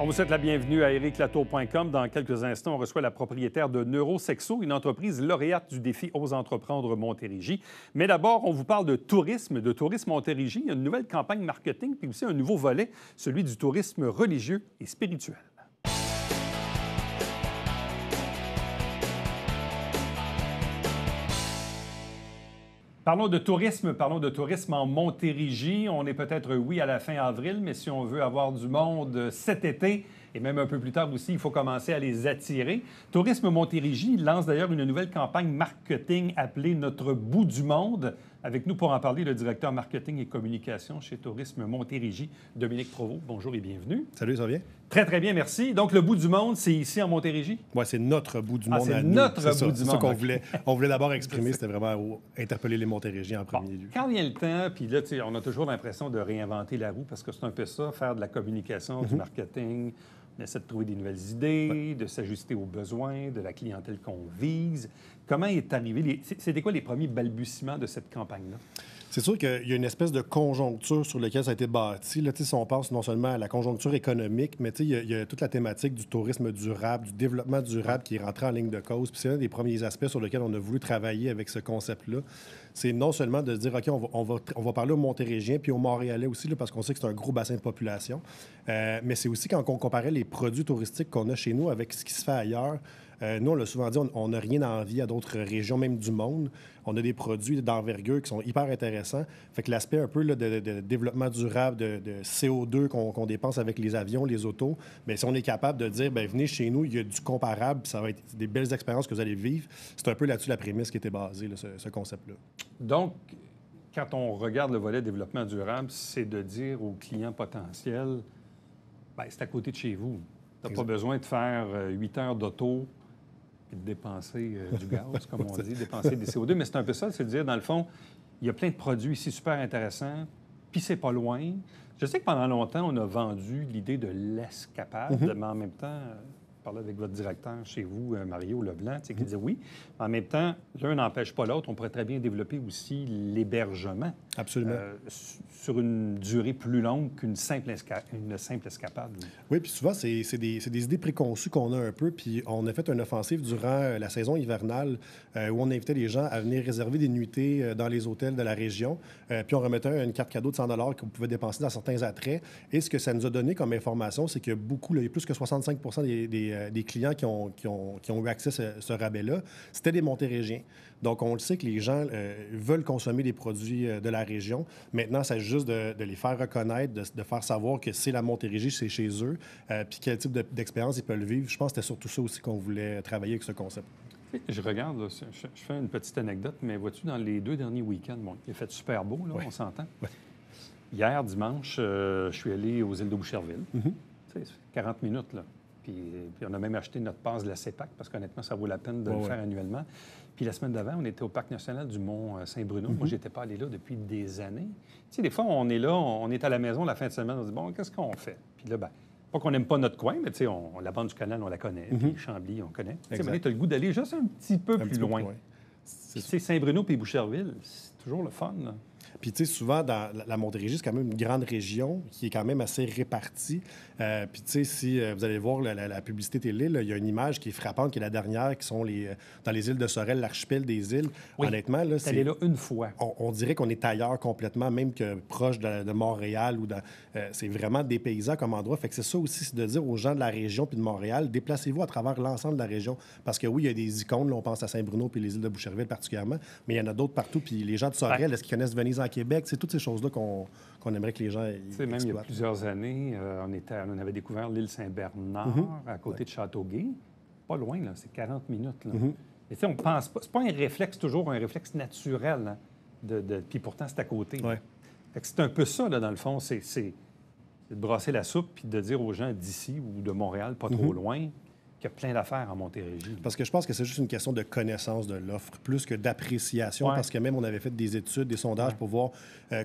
On vous souhaite la bienvenue à ericlatour.com. Dans quelques instants, on reçoit la propriétaire de Neurosexo, une entreprise lauréate du défi Ose entreprendre Montérégie. Mais d'abord, on vous parle de tourisme Montérégie. Il y a une nouvelle campagne marketing, puis aussi un nouveau volet, celui du tourisme religieux et spirituel. Parlons de tourisme en Montérégie. On est peut-être, oui, à la fin avril, mais si on veut avoir du monde cet été, et même un peu plus tard aussi, il faut commencer à les attirer. Tourisme Montérégie lance d'ailleurs une nouvelle campagne marketing appelée Notre bout du monde. Avec nous pour en parler, le directeur marketing et communication chez Tourisme Montérégie, Dominique Provost. Bonjour et bienvenue. Salut, ça va bien? Très, très bien, merci. Donc, le bout du monde, c'est ici en Montérégie? Oui, c'est notre bout du monde. C'est notre bout du monde. C'est ça qu'on voulait. On voulait d'abord exprimer, c'était vraiment interpeller les Montérégiens en premier lieu. Quand vient le temps, puis là, on a toujours l'impression de réinventer la roue parce que c'est un peu ça, faire de la communication, du marketing. On essaie de trouver des nouvelles idées, de s'ajuster aux besoins de la clientèle qu'on vise. Comment est arrivé... C'était quoi les premiers balbutiements de cette campagne-là? C'est sûr qu'il y a une espèce de conjoncture sur laquelle ça a été bâti. Là, si on pense non seulement à la conjoncture économique, mais il y a toute la thématique du tourisme durable, du développement durable qui est rentré en ligne de cause. Puis c'est un des premiers aspects sur lesquels on a voulu travailler avec ce concept-là. C'est non seulement de se dire, OK, on va parler aux Montérégiens puis aux Montréalais aussi, là, parce qu'on sait que c'est un gros bassin de population. Mais c'est aussi quand on comparait les produits touristiques qu'on a chez nous avec ce qui se fait ailleurs. Nous, on l'a souvent dit, on n'a rien à envier à d'autres régions, même du monde. On a des produits d'envergure qui sont hyper intéressants. Fait que l'aspect un peu là, de développement durable, de CO2 qu'on dépense avec les avions, les autos, bien, si on est capable de dire, bien, venez chez nous, il y a du comparable, ça va être des belles expériences que vous allez vivre. C'est un peu là-dessus la prémisse qui était basée, là, ce concept-là. Donc, quand on regarde le volet développement durable, c'est de dire aux clients potentiels, bien, c'est à côté de chez vous. Tu n'as pas besoin de faire 8 heures d'auto et de dépenser du gaz, comme on dit, dépenser des CO2. Mais c'est un peu ça, c'est de dire, dans le fond, il y a plein de produits ici super intéressants, puis c'est pas loin. Je sais que pendant longtemps, on a vendu l'idée de l'escapade, mais en même temps, je parlais avec votre directeur chez vous, Mario Leblanc, qui disait oui. En même temps, l'un n'empêche pas l'autre. On pourrait très bien développer aussi l'hébergement. Absolument. Sur une durée plus longue qu'une simple escapade. Oui, puis souvent, c'est des idées préconçues qu'on a un peu. Puis on a fait une offensive durant la saison hivernale où on invitait les gens à venir réserver des nuitées dans les hôtels de la région. Puis on remettait une carte cadeau de 100 $ que vous pouvez dépenser dans certains attraits. Et ce que ça nous a donné comme information, c'est que il y a plus que 65 des clients qui ont eu accès à ce rabais-là, c'était des Montérégiens. Donc, on le sait que les gens veulent consommer des produits de la région. Maintenant, c'est juste de les faire reconnaître, de faire savoir que c'est la Montérégie, c'est chez eux, puis quel type d'expérience ils peuvent vivre. Je pense que c'était surtout ça aussi qu'on voulait travailler avec ce concept. Je regarde, là, je fais une petite anecdote, mais vois-tu, dans les 2 derniers week-ends, bon, il a fait super beau, là, on s'entend. Ouais. Hier, dimanche, je suis allé aux îles de Boucherville. C'est 40 minutes, là. Puis on a même acheté notre passe de la CEPAC, parce qu'honnêtement, ça vaut la peine de le faire annuellement. Puis la semaine d'avant, on était au Parc national du Mont-Saint-Bruno. Moi, je n'étais pas allé là depuis des années. Tu sais, des fois, on est là, on est à la maison la fin de semaine, on se dit, bon, qu'est-ce qu'on fait? Puis là, bien, pas qu'on n'aime pas notre coin, mais tu sais, la bande du canal, on la connaît. Puis Chambly, on connaît. Tu sais, tu as le goût d'aller juste un petit peu plus loin. Tu sais, Saint-Bruno puis Boucherville, c'est toujours le fun, là. Puis, tu sais, souvent, dans la Montérégie, c'est quand même une grande région qui est quand même assez répartie. Puis, tu sais, si vous allez voir la publicité télé, il y a une image qui est frappante, qui est la dernière, qui sont dans les îles de Sorel, l'archipel des îles. Oui. Honnêtement, là, c'est allé là une fois. On dirait qu'on est ailleurs complètement, même que proche de Montréal. C'est vraiment dépaysant comme endroit. Fait que c'est ça aussi, c'est de dire aux gens de la région puis de Montréal, déplacez-vous à travers l'ensemble de la région. Parce que oui, il y a des icônes, là, on pense à Saint-Bruno puis les îles de Boucherville particulièrement, mais il y en a d'autres partout. Puis les gens de Sorel, est-ce qu'ils connaissent Venise en Québec? C'est toutes ces choses-là qu'on aimerait que les gens exploitent. Même il y a plusieurs années, on avait découvert l'île Saint-Bernard à côté de Châteauguay. Pas loin, là, c'est 40 minutes. Là. Et on pense pas, c'est pas un réflexe, toujours un réflexe naturel. Hein, puis pourtant, c'est à côté. Fait que c'est un peu ça, là, dans le fond, c'est de brasser la soupe puis de dire aux gens d'ici ou de Montréal, pas trop loin, qu'il y a plein d'affaires en Montérégie. Parce que je pense que c'est juste une question de connaissance de l'offre, plus que d'appréciation, Ouais. parce que même on avait fait des études, des sondages pour voir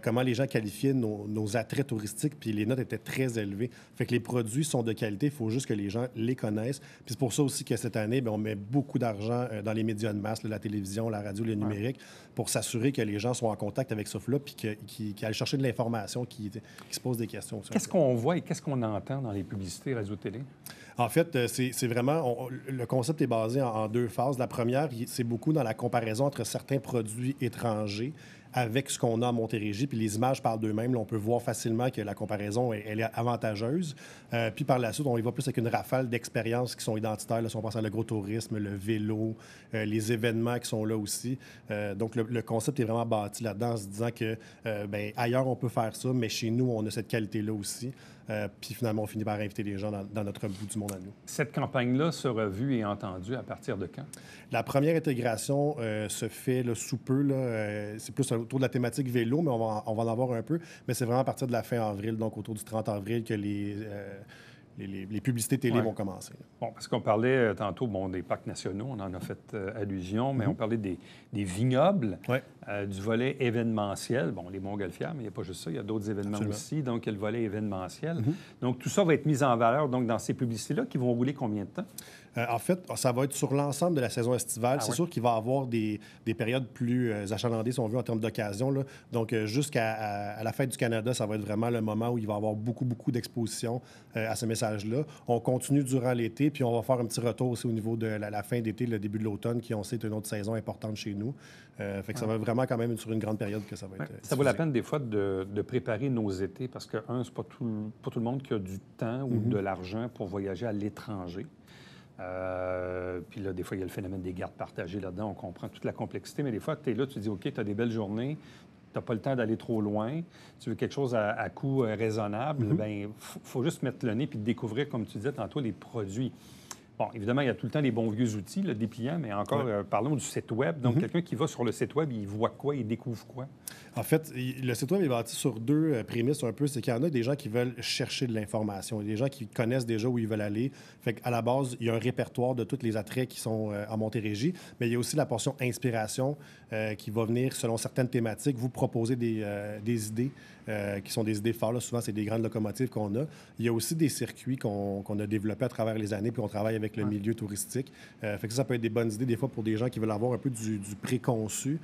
comment les gens qualifiaient nos attraits touristiques, puis les notes étaient très élevées. Fait que les produits sont de qualité, il faut juste que les gens les connaissent. Puis c'est pour ça aussi que cette année, bien, on met beaucoup d'argent dans les médias de masse, là, la télévision, la radio, le numérique, pour s'assurer que les gens soient en contact avec ce offre-là, puis qu'ils aillent chercher de l'information, qui se posent des questions. Qu'est-ce qu'on voit et qu'est-ce qu'on entend dans les publicités radio-télé? En fait, c'est vraiment... le concept est basé en deux phases. La première, c'est beaucoup dans la comparaison entre certains produits étrangers avec ce qu'on a à Montérégie, puis les images parlent d'eux-mêmes. Là, on peut voir facilement que la comparaison, elle est avantageuse. Puis par la suite, on y va plus avec une rafale d'expériences qui sont identitaires. Là, si on pense à l'agro-tourisme, le vélo, les événements qui sont là aussi. Donc, le concept est vraiment bâti là-dedans en se disant que bien, ailleurs, on peut faire ça, mais chez nous, on a cette qualité-là aussi. Puis finalement, on finit par inviter les gens dans notre bout du monde à nous. Cette campagne-là sera vue et entendue à partir de quand? La première intégration se fait là, sous peu. C'est plus autour de la thématique vélo, mais on va en avoir un peu. Mais c'est vraiment à partir de la fin avril, donc autour du 30 avril, que les publicités télé vont commencer. Bon, parce qu'on parlait tantôt des parcs nationaux, on en a fait allusion, mais on parlait des vignobles, du volet événementiel. Bon, les montgolfières, mais il n'y a pas juste ça, il y a d'autres événements aussi, donc il y a le volet événementiel. Donc tout ça va être mis en valeur donc, dans ces publicités-là qui vont rouler combien de temps? En fait, ça va être sur l'ensemble de la saison estivale. C'est sûr qu'il va y avoir des périodes plus achalandées, si on veut, en termes d'occasion. Donc, jusqu'à la Fête du Canada, ça va être vraiment le moment où il va y avoir beaucoup d'expositions à ce message-là. On continue durant l'été, puis on va faire un petit retour aussi au niveau de la fin d'été, le début de l'automne, qui, on sait, est une autre saison importante chez nous. Fait que ça va vraiment quand même sur une grande période que ça va être Ça vaut la peine, des fois, de préparer nos étés, parce que, c'est pas tout le monde qui a du temps ou de l'argent pour voyager à l'étranger. Puis là, des fois, il y a le phénomène des gardes partagées là-dedans. On comprend toute la complexité, mais des fois, tu es là, tu te dis, OK, tu as des belles journées, tu n'as pas le temps d'aller trop loin, tu veux quelque chose à coût raisonnable, bien, il faut juste mettre le nez puis découvrir, comme tu disais tantôt, les produits. Bon, évidemment, il y a tout le temps les bons vieux outils, le dépliant, mais encore, parlons du site Web. Donc, quelqu'un qui va sur le site Web, il voit quoi, il découvre quoi? En fait, le site Web est bâti sur deux prémices un peu. C'est qu'il y en a des gens qui veulent chercher de l'information. Il y a des gens qui connaissent déjà où ils veulent aller. Fait qu'à la base, il y a un répertoire de tous les attraits qui sont en Montérégie, mais il y a aussi la portion inspiration qui va venir, selon certaines thématiques, vous proposer des idées qui sont des idées phares. Là, souvent, c'est des grandes locomotives qu'on a. Il y a aussi des circuits qu'on a développés à travers les années, puis on travaille avec le milieu touristique. Fait que ça peut être des bonnes idées, des fois, pour des gens qui veulent avoir un peu du préconçu.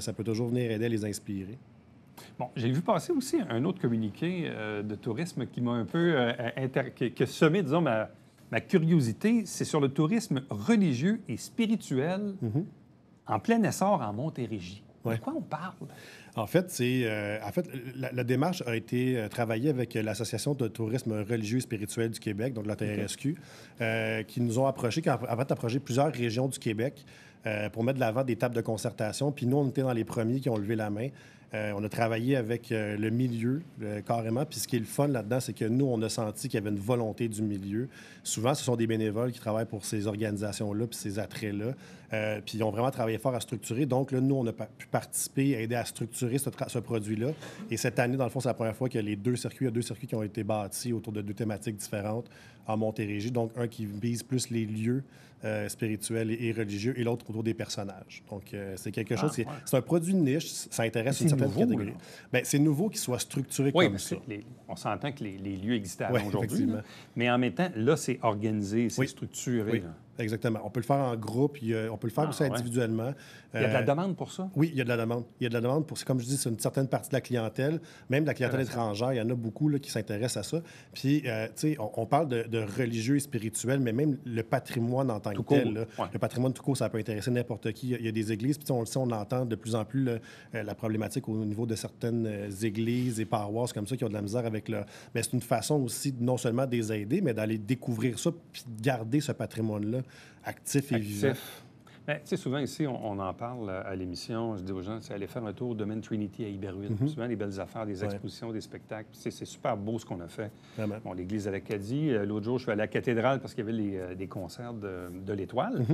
Ça peut toujours venir aider à les inspirer. Bon, j'ai vu passer aussi un autre communiqué de tourisme qui m'a un peu qui a semé, disons, ma curiosité. C'est sur le tourisme religieux et spirituel en plein essor en Montérégie. De quoi on parle? En fait, la démarche a été travaillée avec l'Association de tourisme religieux et spirituel du Québec, donc la TRSQ, qui nous ont approché, qui a approché plusieurs régions du Québec pour mettre de l'avant des tables de concertation. Puis nous, on était dans les premiers qui ont levé la main. On a travaillé avec le milieu, carrément. Puis ce qui est le fun là-dedans, c'est que nous, on a senti qu'il y avait une volonté du milieu. Souvent, ce sont des bénévoles qui travaillent pour ces organisations-là puis ces attraits-là. Puis ils ont vraiment travaillé fort à structurer. Donc là, nous, on a pu participer, aider à structurer ce produit-là. Et cette année, dans le fond, c'est la première fois que il y a deux circuits qui ont été bâtis autour de deux thématiques différentes en Montérégie. Donc, un qui vise plus les lieux spirituels et religieux et l'autre autour des personnages. Donc, c'est quelque chose... C'est un produit de niche. Ça intéresse une certaine catégorie. Bien, c'est nouveau qu'il soit structuré comme ça. On s'entend que les lieux existaient avant aujourd'hui. Mais en même temps, là, c'est organisé, c'est structuré. Oui. Exactement. On peut le faire en groupe, on peut le faire aussi individuellement. Il y a de la demande pour ça? Oui, il y a de la demande. Il y a de la demande pour, comme je dis, c'est une certaine partie de la clientèle, même de la clientèle étrangère. Il y en a beaucoup là, qui s'intéressent à ça. Puis, tu sais, on parle de religieux et spirituel, mais même le patrimoine en tant que tel. Là, le patrimoine tout court, ça peut intéresser n'importe qui. Il y a des églises, puis on le sait, on entend de plus en plus la problématique au niveau de certaines églises et paroisses comme ça qui ont de la misère avec le... Mais c'est une façon aussi non seulement de les aider, mais d'aller découvrir ça puis de garder ce patrimoine-là actif et vivant. Bien, tu sais, souvent ici, on en parle à l'émission. Je dis aux gens, c'est aller faire un tour au domaine Trinity à Iberville. Souvent, des belles affaires, des expositions, des spectacles. C'est super beau ce qu'on a fait. Vraiment. Bon, l'église à l'Acadie. L'autre jour, je suis allé à la cathédrale parce qu'il y avait des concerts de l'Étoile.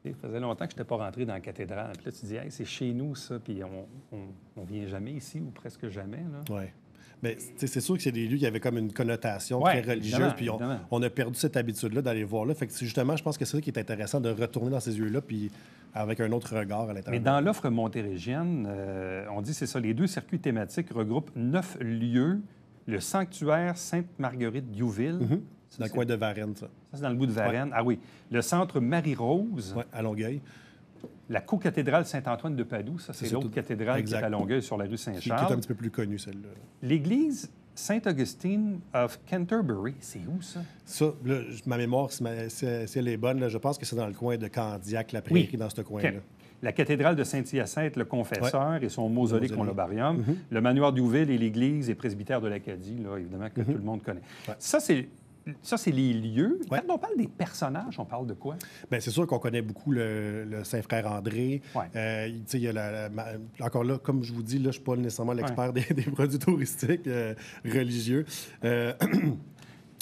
Il faisait longtemps que je n'étais pas rentré dans la cathédrale. Puis là, tu dis, hey, c'est chez nous, ça. Puis on vient jamais ici ou presque jamais. Oui. Bien, c'est sûr que c'est des lieux qui avaient comme une connotation très religieuse, puis on a perdu cette habitude-là d'aller voir là. Fait que justement, je pense que c'est ça qui est intéressant de retourner dans ces lieux-là, puis avec un autre regard à l'intérieur. Mais dans l'offre montérégienne, on dit, c'est ça, les 2 circuits thématiques regroupent 9 lieux. Le sanctuaire Sainte-Marguerite-Diouville. C'est dans le coin de Varennes, ça. Ça, c'est dans le bout de Varennes. Ah oui. Le centre Marie-Rose. Oui, à Longueuil. La co-cathédrale Saint-Antoine de Padoue. Ça, c'est l'autre cathédrale qui est à Longueuil, sur la rue Saint-Charles. Qui est un petit peu plus connue, celle-là. L'église Saint-Augustine of Canterbury, c'est où, ça? Ça, là, ma mémoire, si elle est bonne, là, je pense que c'est dans le coin de Candiac, la Prairie, dans ce coin-là. Okay. La cathédrale de Saint-Hyacinthe, le Confesseur et son mausolée columbarium. Le manoir Diouville et l'église et presbytère de l'Acadie, là, évidemment, que tout le monde connaît. Ouais. Ça, c'est les lieux. Quand on parle des personnages, on parle de quoi? Bien, c'est sûr qu'on connaît beaucoup le Saint-Frère André. Ouais. Il y a encore là, comme je vous dis, là, je ne suis pas nécessairement l'expert des produits touristiques religieux.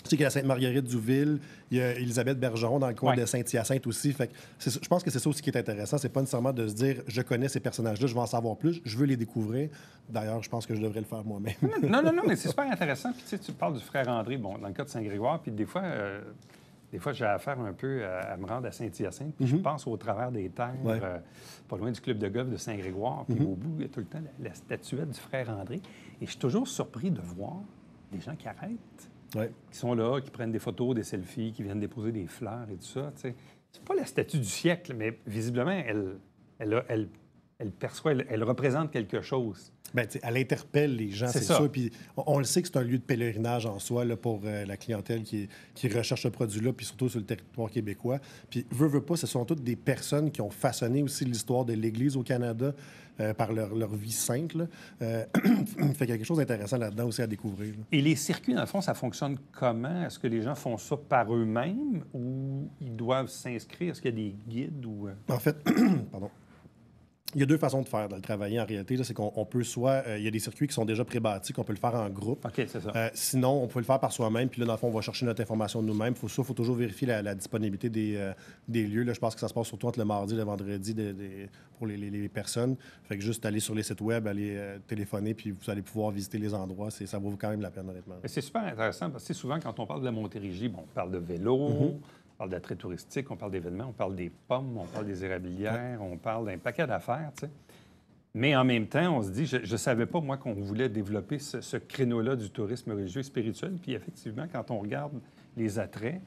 Je sais qu'il y a la Sainte-Marguerite-Diouville, il y a Élisabeth Bergeron dans le coin de Saint-Hyacinthe aussi. Fait que je pense que c'est ça aussi qui est intéressant. C'est pas nécessairement de se dire « je connais ces personnages-là, je veux en savoir plus, je veux les découvrir ». D'ailleurs, je pense que je devrais le faire moi-même. Non, mais c'est super intéressant. Puis tu parles du frère André, bon, dans le cas de Saint-Grégoire, puis des fois, j'ai affaire un peu à me rendre à Saint-Hyacinthe, puis je passe au travers des terres, pas loin du club de golf de Saint-Grégoire, puis au bout, il y a tout le temps la statuette du frère André. Et je suis toujours surpris de voir des gens qui arrêtent. Qui sont là, qui prennent des photos, des selfies, qui viennent déposer des fleurs et tout ça. C'est pas la statue du siècle, mais visiblement, elle perçoit, elle représente quelque chose. Bien, elle interpelle les gens, c'est sûr. Puis on le sait que c'est un lieu de pèlerinage en soi là, pour la clientèle qui recherche ce produit-là, puis surtout sur le territoire québécois. Puis, veut pas, ce sont toutes des personnes qui ont façonné aussi l'histoire de l'Église au Canada par leur vie sainte. Là. Fait qu'il y a quelque chose d'intéressant là-dedans aussi à découvrir. Là. Et les circuits, dans le fond, ça fonctionne comment? Est-ce que les gens font ça par eux-mêmes ou ils doivent s'inscrire? Est-ce qu'il y a des guides ou... En fait, pardon. Il y a 2 façons de faire, de le travailler en réalité. C'est qu'on peut soit... il y a des circuits qui sont déjà pré-bâtis, qu'on peut le faire en groupe. OK, c'est ça. Sinon, on peut le faire par soi-même. Puis là, dans le fond, on va chercher notre information nous-mêmes. Il faut toujours vérifier la disponibilité des lieux. Là, je pense que ça se passe surtout entre le mardi et le vendredi pour les personnes. Fait que juste aller sur les sites web, aller téléphoner, puis vous allez pouvoir visiter les endroits. Ça vaut quand même la peine, honnêtement. C'est super intéressant parce que souvent, quand on parle de la Montérégie, bon, on parle de vélo, on parle d'attrait touristique, on parle d'événements, on parle des pommes, on parle des érablières, on parle d'un paquet d'affaires, tu sais. Mais en même temps, on se dit, je ne savais pas, moi, qu'on voulait développer ce créneau-là du tourisme religieux et spirituel. Puis effectivement, quand on regarde les attraits,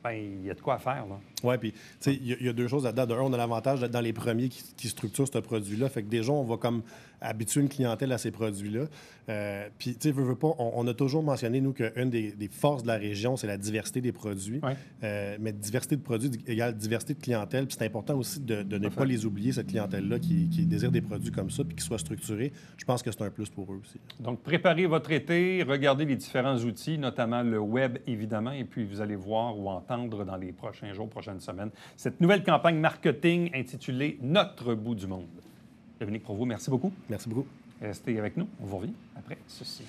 bien, il y a de quoi faire, là. Oui, puis, tu sais, il y a 2 choses là-dedans. D'un, on a l'avantage d'être dans les premiers qui structurent ce produit-là. Fait que déjà, on va comme habituer une clientèle à ces produits-là. Puis, tu sais, veux pas, on a toujours mentionné, nous, qu'une des forces de la région, c'est la diversité des produits. Mais diversité de produits égale diversité de clientèle. Puis c'est important aussi de ne pas les oublier, cette clientèle-là qui désire des produits comme ça puis qui soit structurée. Je pense que c'est un plus pour eux aussi. Donc, préparez votre été, regardez les différents outils, notamment le web, évidemment, et puis vous allez voir ou entendre dans les prochains jours, prochaines semaines, cette nouvelle campagne marketing intitulée « Notre bout du monde ». Dominique Provost, merci beaucoup. Merci beaucoup. Restez avec nous. On vous revient après ceci.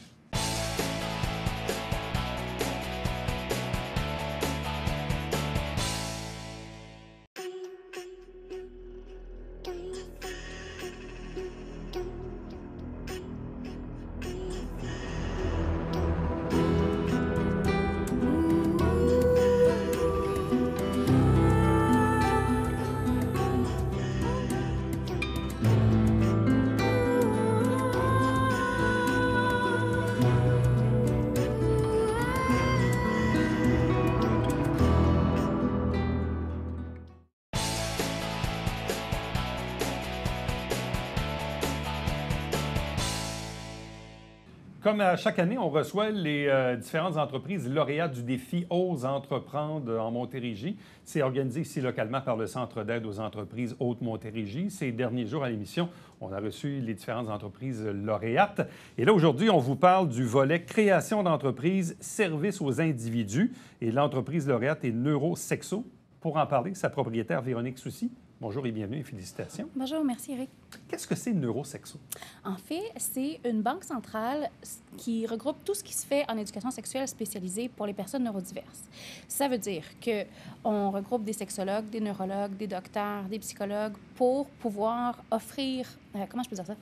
Comme à chaque année, on reçoit les différentes entreprises lauréates du défi Ose entreprendre en Montérégie. C'est organisé ici localement par le Centre d'aide aux entreprises Haute-Montérégie. Ces derniers jours à l'émission, on a reçu les différentes entreprises lauréates. Et là, aujourd'hui, on vous parle du volet création d'entreprise, service aux individus. Et l'entreprise lauréate est Neurosexo. Pour en parler, sa propriétaire Véronique Soucy. Bonjour et bienvenue et félicitations. Bonjour, merci Eric. Qu'est-ce que c'est Neurosexo? En fait, c'est une banque centrale qui regroupe tout ce qui se fait en éducation sexuelle spécialisée pour les personnes neurodiverses. Ça veut dire qu'on regroupe des sexologues, des neurologues, des docteurs, des psychologues pour pouvoir offrir, comment je peux dire ça?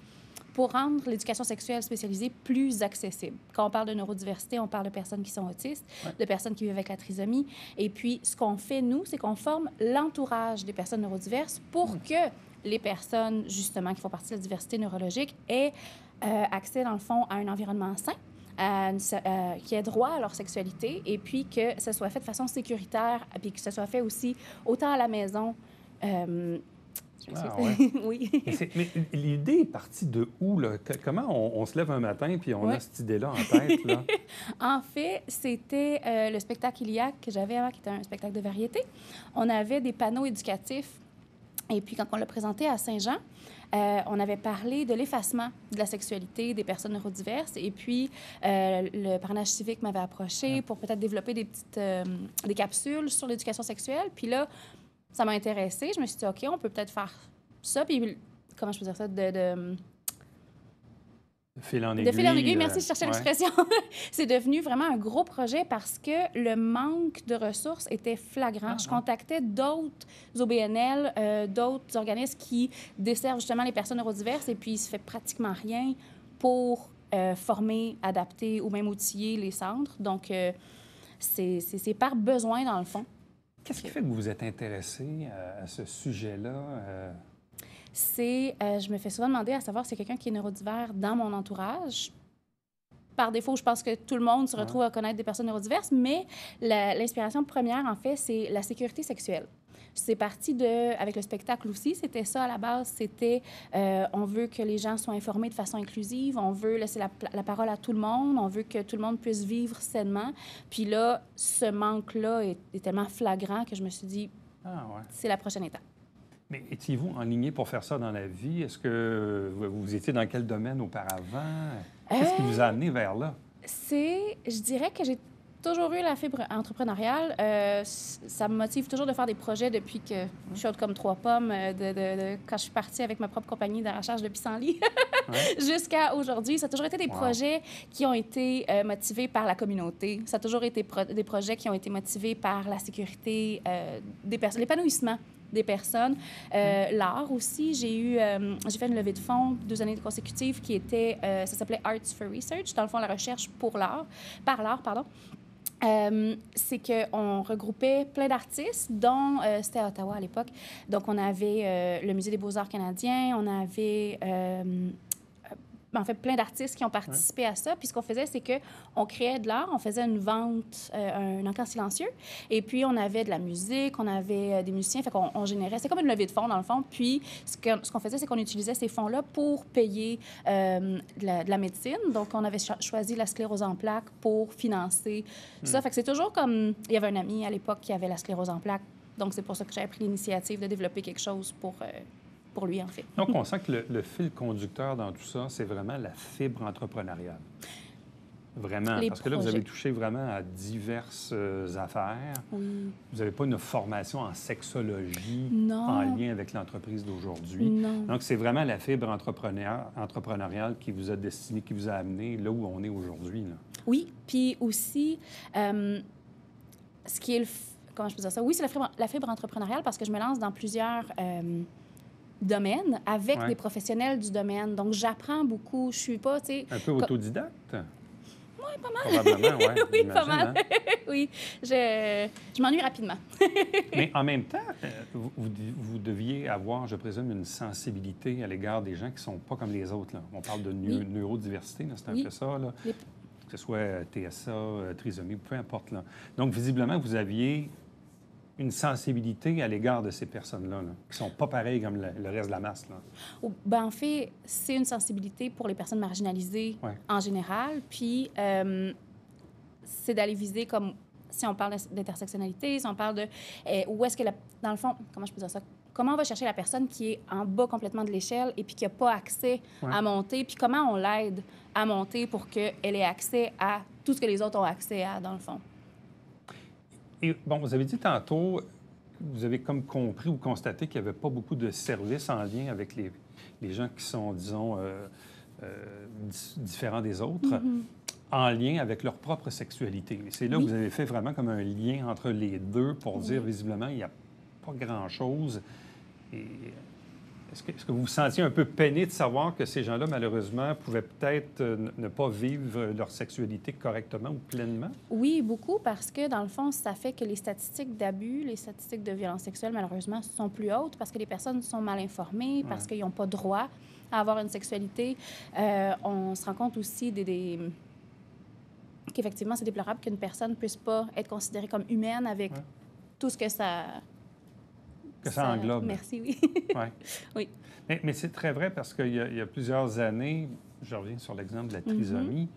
pour rendre l'éducation sexuelle spécialisée plus accessible. Quand on parle de neurodiversité, on parle de personnes qui sont autistes, de personnes qui vivent avec la trisomie. Et puis, ce qu'on fait, nous, c'est qu'on forme l'entourage des personnes neurodiverses pour que les personnes, justement, qui font partie de la diversité neurologique aient accès, dans le fond, à un environnement sain, qui aient droit à leur sexualité, et puis que ça soit fait de façon sécuritaire, puis que ça soit fait aussi autant à la maison. Ouais. Oui. Mais l'idée est partie de où, là? Comment on se lève un matin puis on a cette idée-là en tête, là? En fait, c'était le spectacle Iliac que j'avais avant, qui était un spectacle de variété. On avait des panneaux éducatifs. Et puis, quand on l'a présenté à Saint-Jean, on avait parlé de l'effacement de la sexualité des personnes neurodiverses. Et puis, le parrainage civique m'avait approché pour peut-être développer des capsules sur l'éducation sexuelle. Puis là, ça m'a intéressée. Je me suis dit, OK, on peut peut-être faire ça. Puis, comment je peux dire ça? De fil en aiguille. De fil en aiguille, merci, je cherchais l'expression. C'est devenu vraiment un gros projet parce que le manque de ressources était flagrant. Je contactais d'autres OBNL, d'autres organismes qui desservent justement les personnes neurodiverses, et puis il se fait pratiquement rien pour former, adapter ou même outiller les centres. Donc, c'est par besoin, dans le fond. Qu'est-ce qui fait que vous vous êtes intéressé à ce sujet-là? Je me fais souvent demander à savoir si c'est quelqu'un qui est neurodivers dans mon entourage. Par défaut, je pense que tout le monde se retrouve à connaître des personnes neurodiverses, mais l'inspiration première, en fait, c'est la sécurité sexuelle. C'est parti avec le spectacle aussi, c'était ça à la base, c'était on veut que les gens soient informés de façon inclusive, on veut laisser la parole à tout le monde, on veut que tout le monde puisse vivre sainement. Puis là, ce manque-là est tellement flagrant que je me suis dit, c'est la prochaine étape. Mais étiez-vous enligné pour faire ça dans la vie? Est-ce que vous étiez dans quel domaine auparavant? Qu'est-ce qui vous a amené vers là? Je dirais que j'ai toujours eu la fibre entrepreneuriale. Ça me motive toujours de faire des projets depuis que je suis haute comme trois pommes, quand je suis partie avec ma propre compagnie d'arrachage de pissenlit jusqu'à aujourd'hui. Ça a toujours été des projets qui ont été motivés par la communauté. Ça a toujours été des projets qui ont été motivés par la sécurité des personnes, l'épanouissement des personnes. L'art aussi, j'ai fait une levée de fonds 2 années consécutives qui était, ça s'appelait Arts for Research, dans le fond, la recherche par l'art, pardon. C'est qu'on regroupait plein d'artistes, dont c'était à Ottawa à l'époque. Donc, on avait le Musée des beaux-arts canadiens, on avait en fait plein d'artistes qui ont participé à ça. Puis ce qu'on faisait, c'est qu'on créait de l'art, on faisait une vente, un encas silencieux, et puis on avait de la musique, on avait des musiciens, fait qu'on générait, c'est comme une levée de fonds dans le fond. Puis ce qu'on faisait, c'est qu'on utilisait ces fonds-là pour payer de la médecine. Donc on avait choisi la sclérose en plaques pour financer ça. Fait que c'est toujours comme, il y avait un ami à l'époque qui avait la sclérose en plaques, donc c'est pour ça que j'avais pris l'initiative de développer quelque chose pour lui, en fait. Donc, on sent que le fil conducteur dans tout ça, c'est vraiment la fibre entrepreneuriale. Vraiment. Parce que là, vous avez touché vraiment à diverses affaires. Oui. Vous n'avez pas une formation en sexologie en lien avec l'entreprise d'aujourd'hui. Donc, c'est vraiment la fibre entrepreneuriale qui vous a destiné, qui vous a amené là où on est aujourd'hui. Oui. Puis aussi, ce qui est comment je peux dire ça? Oui, c'est la fibre entrepreneuriale parce que je me lance dans plusieurs domaine avec des professionnels du domaine. Donc, j'apprends beaucoup. Je suis pas, tu sais... Un peu autodidacte? Oui, pas mal. Probablement, oui. Oui, pas mal. Hein? Oui, je m'ennuie rapidement. Mais en même temps, vous deviez avoir, je présume, une sensibilité à l'égard des gens qui ne sont pas comme les autres. Là. On parle de neurodiversité, c'est un peu ça. Là. Que ce soit TSA, trisomie, peu importe. Là. Donc, visiblement, vous aviez une sensibilité à l'égard de ces personnes-là, qui ne sont pas pareilles comme le reste de la masse. Là. Ben, en fait, c'est une sensibilité pour les personnes marginalisées en général. Puis, c'est d'aller viser comme, si on parle d'intersectionnalité, si on parle de où est-ce que, dans le fond, comment je peux dire ça? Comment on va chercher la personne qui est en bas complètement de l'échelle et puis qui n'a pas accès à monter, puis comment on l'aide à monter pour qu'elle ait accès à tout ce que les autres ont accès à, dans le fond. Et bon, vous avez dit tantôt, vous avez comme compris ou constaté qu'il n'y avait pas beaucoup de services en lien avec les gens qui sont, disons, différents des autres, en lien avec leur propre sexualité. C'est là où vous avez fait vraiment comme un lien entre les deux pour dire, visiblement, il n'y a pas grand-chose. Et Est-ce que vous vous sentiez un peu peiné de savoir que ces gens-là, malheureusement, pouvaient peut-être ne pas vivre leur sexualité correctement ou pleinement? Oui, beaucoup, parce que, dans le fond, ça fait que les statistiques d'abus, les statistiques de violence sexuelle, malheureusement, sont plus hautes parce que les personnes sont mal informées, parce qu'ils n'ont pas droit à avoir une sexualité. On se rend compte aussi qu'effectivement, c'est déplorable qu'une personne ne puisse pas être considérée comme humaine avec tout ce que ça... Que ça englobe. Merci, oui. Oui. Mais c'est très vrai parce qu'il y a plusieurs années, je reviens sur l'exemple de la trisomie.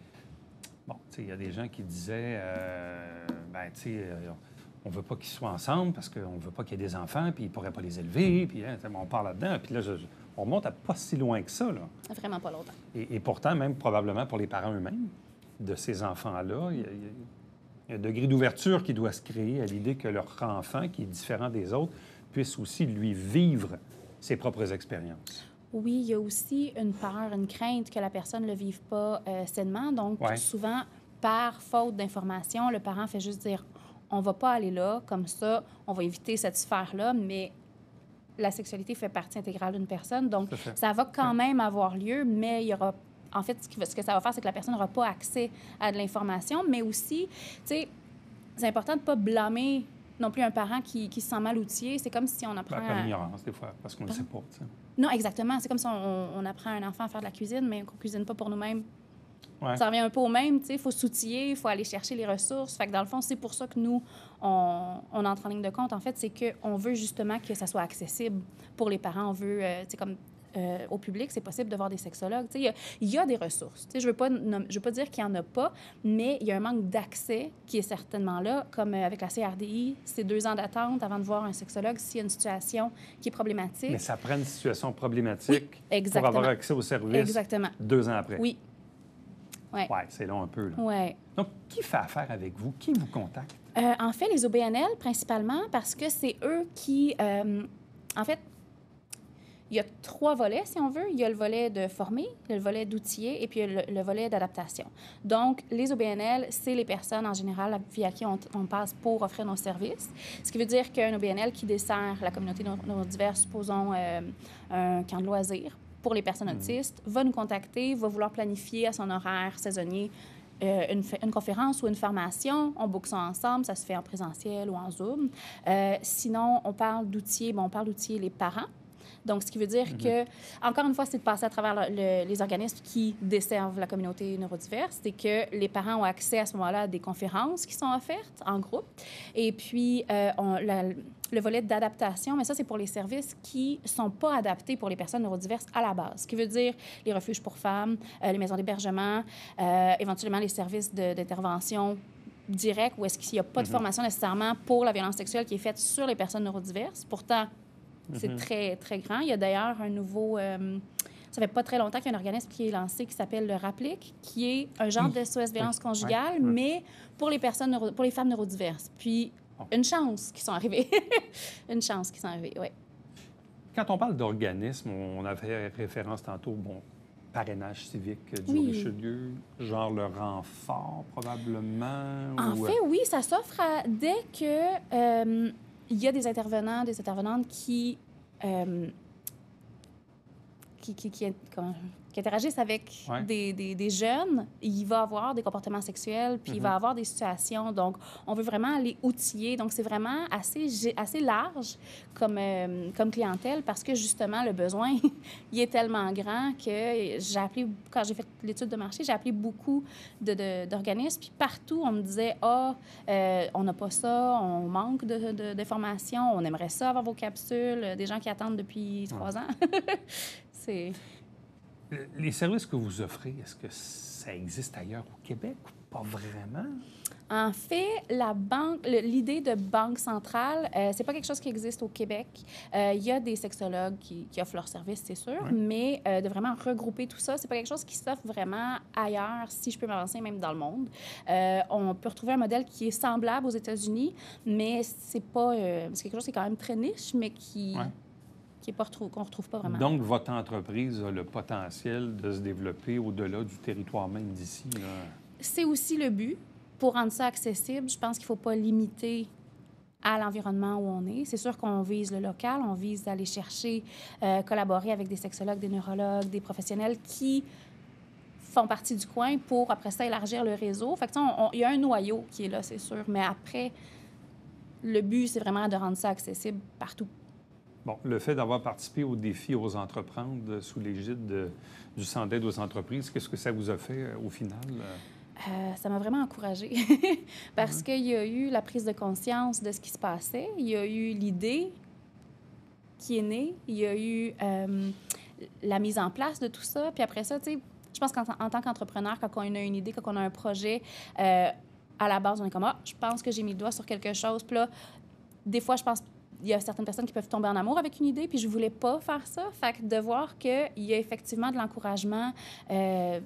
Bon, tu sais, il y a des gens qui disaient, on ne veut pas qu'ils soient ensemble parce qu'on ne veut pas qu'il y ait des enfants, puis ils ne pourraient pas les élever, puis on part là-dedans. Puis là, on remonte à pas si loin que ça, là. Vraiment pas longtemps. Et pourtant, même probablement pour les parents eux-mêmes de ces enfants-là, il y a un degré d'ouverture qui doit se créer à l'idée que leur enfant, qui est différent des autres, puisse aussi, lui, vivre ses propres expériences. Oui, il y a aussi une peur, une crainte que la personne ne le vive pas sainement. Donc, souvent, par faute d'information, le parent fait juste dire « on ne va pas aller là, comme ça, on va éviter cette sphère-là », mais la sexualité fait partie intégrale d'une personne. Donc, ça va quand même avoir lieu, mais il y aura... En fait, ce que ça va faire, c'est que la personne n'aura pas accès à de l'information, mais aussi, tu sais, c'est important de ne pas blâmer non plus un parent qui se sent mal outillé. C'est comme si on apprend... Par ignorance, des fois, parce qu'on ne le sait pas. T'sais. Non, exactement. C'est comme si on apprend à un enfant à faire de la cuisine, mais qu'on ne cuisine pas pour nous-mêmes. Ça revient un peu au même. Il faut s'outiller, il faut aller chercher les ressources. Fait que dans le fond, c'est pour ça que nous, on entre en ligne de compte. En fait, c'est qu'on veut justement que ça soit accessible pour les parents. On veut, comme... au public, c'est possible de voir des sexologues. Il y a des ressources. Je veux pas dire qu'il n'y en a pas, mais il y a un manque d'accès qui est certainement là, comme avec la CRDI, c'est 2 ans d'attente avant de voir un sexologue s'il y a une situation qui est problématique. Mais ça prend une situation problématique pour avoir accès au service 2 ans après. Oui. Oui, c'est long un peu. Oui. Donc, qui fait affaire avec vous? Qui vous contacte? En fait, les OBNL, principalement, parce que c'est eux qui... en fait, il y a 3 volets, si on veut. Il y a le volet de former, le volet d'outiller et puis le volet d'adaptation. Donc, les OBNL, c'est les personnes, en général, via qui on passe pour offrir nos services. Ce qui veut dire qu'un OBNL qui dessert la communauté neurodiverse, supposons un camp de loisirs pour les personnes autistes, va nous contacter, va vouloir planifier à son horaire saisonnier une conférence ou une formation. On book ça ensemble, ça se fait en présentiel ou en Zoom. Sinon, on parle d'outiller, on parle d'outiller les parents. Donc, ce qui veut dire que, encore une fois, c'est de passer à travers les organismes qui desservent la communauté neurodiverse. C'est que les parents ont accès à ce moment-là à des conférences qui sont offertes en groupe. Et puis, le volet d'adaptation, mais ça, c'est pour les services qui ne sont pas adaptés pour les personnes neurodiverses à la base. Ce qui veut dire les refuges pour femmes, les maisons d'hébergement, éventuellement les services d'intervention directe, où est-ce qu'il n'y a pas de formation nécessairement pour la violence sexuelle qui est faite sur les personnes neurodiverses. Pourtant, c'est très, très grand. Il y a d'ailleurs un nouveau... ça fait pas très longtemps qu'il y a un organisme qui est lancé qui s'appelle le RAPLIC, qui est un genre de SOS violence conjugale, mais pour les personnes, pour les femmes neurodiverses. Puis, une chance qu'ils sont arrivés. Une chance qu'ils sont arrivés, oui. Quand on parle d'organisme, on avait référence tantôt, parrainage civique du Richelieu, genre le renfort, probablement? En fait, oui, ça s'offre dès que... il y a des intervenants, des intervenantes qui interagissent avec des jeunes. Il va avoir des comportements sexuels, puis il va avoir des situations. Donc, on veut vraiment les outiller. Donc, c'est vraiment assez large comme clientèle parce que, justement, le besoin, il est tellement grand que quand j'ai fait l'étude de marché, j'ai appelé beaucoup d'organismes. Puis partout, on me disait, on n'a pas ça, on manque d'informations, on aimerait ça avoir vos capsules. Des gens qui attendent depuis 3 ans. C'est... Les services que vous offrez, est-ce que ça existe ailleurs au Québec ou pas vraiment? En fait, l'idée de banque centrale, c'est pas quelque chose qui existe au Québec. Il y a des sexologues qui offrent leurs services, c'est sûr, mais de vraiment regrouper tout ça, c'est pas quelque chose qui s'offre vraiment ailleurs, si je peux m'avancer, même dans le monde. On peut retrouver un modèle qui est semblable aux États-Unis, mais c'est pas... c'est quelque chose qui est quand même très niche, mais qui... qu'on ne retrouve pas vraiment. Donc, votre entreprise a le potentiel de se développer au-delà du territoire même d'ici, là? C'est aussi le but. Pour rendre ça accessible, je pense qu'il ne faut pas limiter à l'environnement où on est. C'est sûr qu'on vise le local, on vise d'aller chercher, collaborer avec des sexologues, des neurologues, des professionnels qui font partie du coin pour, après ça, élargir le réseau. Fait que, il y a un noyau qui est là, c'est sûr. Mais après, le but, c'est vraiment de rendre ça accessible partout. Bon, le fait d'avoir participé au défi Ose entreprendre sous l'égide du Centre d'aide aux entreprises, qu'est-ce que ça vous a fait au final? Ça m'a vraiment encouragée parce qu'il y a eu la prise de conscience de ce qui se passait. Il y a eu l'idée qui est née. Il y a eu la mise en place de tout ça. Puis après ça, tu sais, je pense qu'en tant qu'entrepreneur, quand on a une idée, quand on a un projet, à la base, on est comme « Ah, je pense que j'ai mis le doigt sur quelque chose. » Puis là, des fois, je pense il y a certaines personnes qui peuvent tomber en amour avec une idée, puis je voulais pas faire ça. Fait que de voir qu'il y a effectivement de l'encouragement, je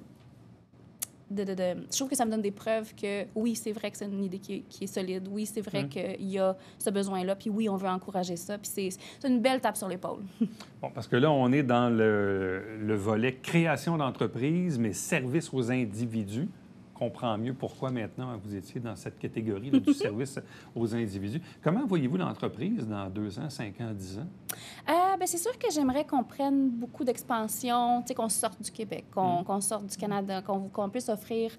trouve que ça me donne des preuves que oui, c'est vrai que c'est une idée qui est solide. Oui, c'est vrai qu'il y a ce besoin-là. Puis oui, on veut encourager ça. Puis c'est une belle tape sur l'épaule. Bon, parce que là, on est dans le volet création d'entreprise, mais service aux individus. On comprend mieux pourquoi maintenant vous étiez dans cette catégorie là, du service aux individus. Comment voyez-vous l'entreprise dans 2 ans, 5 ans, 10 ans? Bien, c'est sûr que j'aimerais qu'on prenne beaucoup d'expansion, tu sais, qu'on sorte du Québec, qu'on sorte du Canada, qu'on puisse offrir,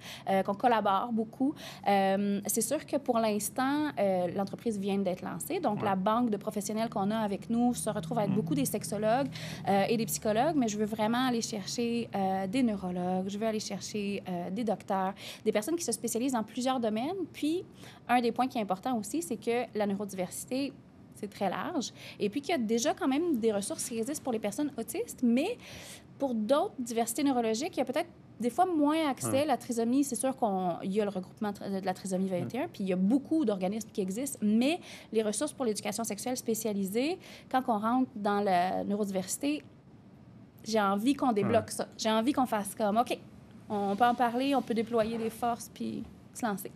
qu'on collabore beaucoup. C'est sûr que pour l'instant, l'entreprise vient d'être lancée. Donc, la banque de professionnels qu'on a avec nous se retrouve à être beaucoup des sexologues et des psychologues, mais je veux vraiment aller chercher des neurologues, je veux aller chercher des docteurs, des personnes qui se spécialisent dans plusieurs domaines. Puis, un des points qui est important aussi, c'est que la neurodiversité, c'est très large. Et puis qu'il y a déjà quand même des ressources qui existent pour les personnes autistes, mais pour d'autres diversités neurologiques, il y a peut-être des fois moins accès. La trisomie, c'est sûr qu'il y a le regroupement de la trisomie 21, puis il y a beaucoup d'organismes qui existent, mais les ressources pour l'éducation sexuelle spécialisée, quand on rentre dans la neurodiversité, j'ai envie qu'on débloque ça. J'ai envie qu'on fasse comme, OK, on peut en parler, on peut déployer des forces, puis se lancer.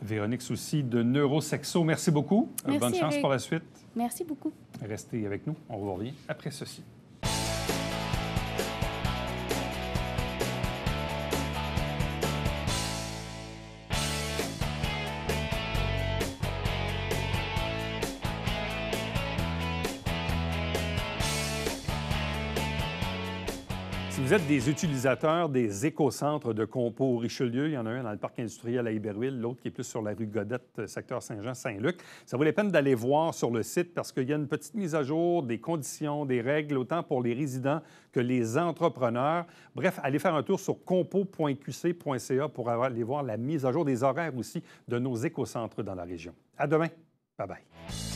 Véronique Soucy de Neurosexo, merci beaucoup. Merci, bonne chance Eric. pour la suite. Merci beaucoup. Restez avec nous. On vous revient après ceci. Si vous êtes des utilisateurs des écocentres de Compo Richelieu, il y en a un dans le parc industriel à Iberville, l'autre qui est plus sur la rue Godette, secteur Saint-Jean-Saint-Luc. Ça vaut la peine d'aller voir sur le site parce qu'il y a une petite mise à jour des conditions, des règles, autant pour les résidents que les entrepreneurs. Bref, allez faire un tour sur compo.qc.ca pour aller voir la mise à jour des horaires aussi de nos écocentres dans la région. À demain. Bye-bye.